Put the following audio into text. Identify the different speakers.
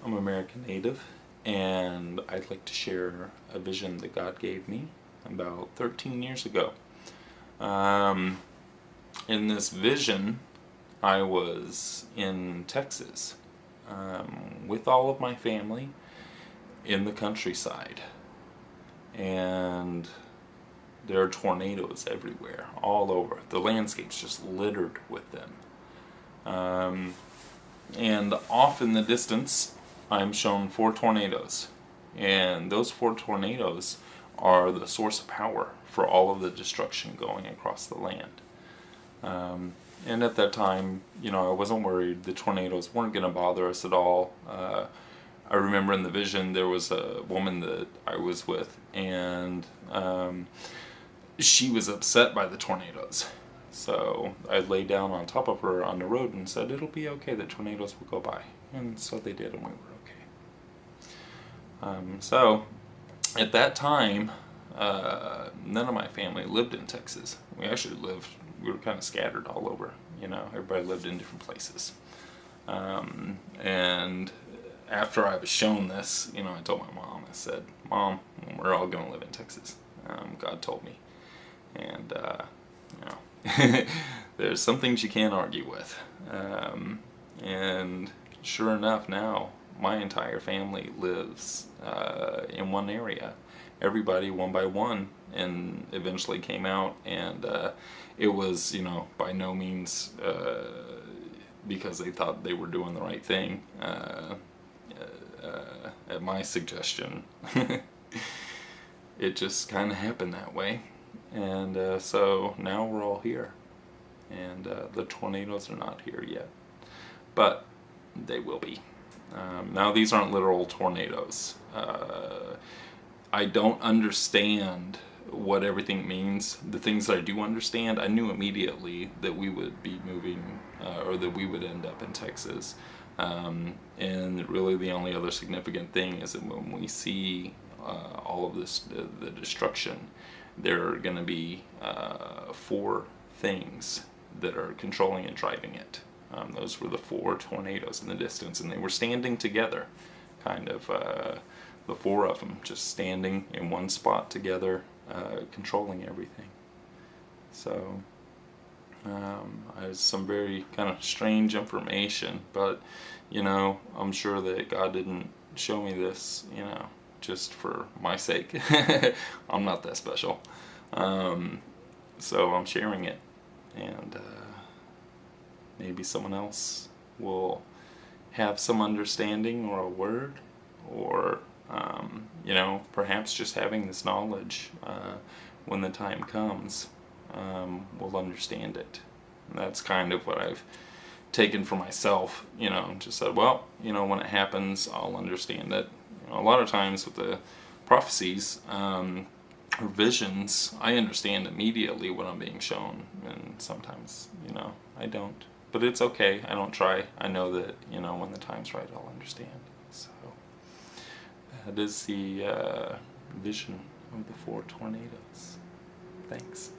Speaker 1: I'm American Native, and I'd like to share a vision that God gave me about 13 years ago. Um, in this vision, I was in Texas with all of my family in the countryside, and there are tornadoes everywhere, all over. The landscape's just littered with them. And off in the distance, I'm shown 4 tornadoes. And those 4 tornadoes are the source of power for all of the destruction going across the land. And at that time, I wasn't worried. The tornadoes weren't going to bother us at all. I remember in the vision there was a woman that I was with, and she was upset by the tornadoes. So I laid down on top of her on the road and said, it'll be okay, the tornadoes will go by. And so they did, and we were okay. So at that time, none of my family lived in Texas. We were kind of scattered all over, everybody lived in different places. And after I was shown this, I told my mom, I said, Mom, we're all going to live in Texas. God told me. And, there's some things you can't argue with. And sure enough, now my entire family lives in one area. Everybody one by one, and eventually came out, and it was, by no means because they thought they were doing the right thing. At my suggestion, it just kind of happened that way. And so now we're all here, and the tornadoes are not here yet, but they will be. Now these aren't literal tornadoes. I don't understand what everything means. The things that I do understand, I knew immediately that we would be moving, or that we would end up in Texas. And really the only other significant thing is that when we see all of this, the destruction, there are going to be 4 things that are controlling and driving it. Those were the 4 tornadoes in the distance, and they were standing together, kind of the 4 of them just standing in one spot together, controlling everything. So it's some very kind of strange information, but I'm sure that God didn't show me this, just for my sake. I'm not that special. So I'm sharing it, and maybe someone else will have some understanding or a word, or perhaps just having this knowledge when the time comes, will understand it. And that's kind of what I've taken for myself, just said, well, when it happens, I'll understand it. A lot of times with the prophecies or visions, I understand immediately what I'm being shown, and sometimes, I don't. But it's okay, I don't try. I know that, when the time's right, I'll understand. So that is the vision of the 4 tornadoes. Thanks.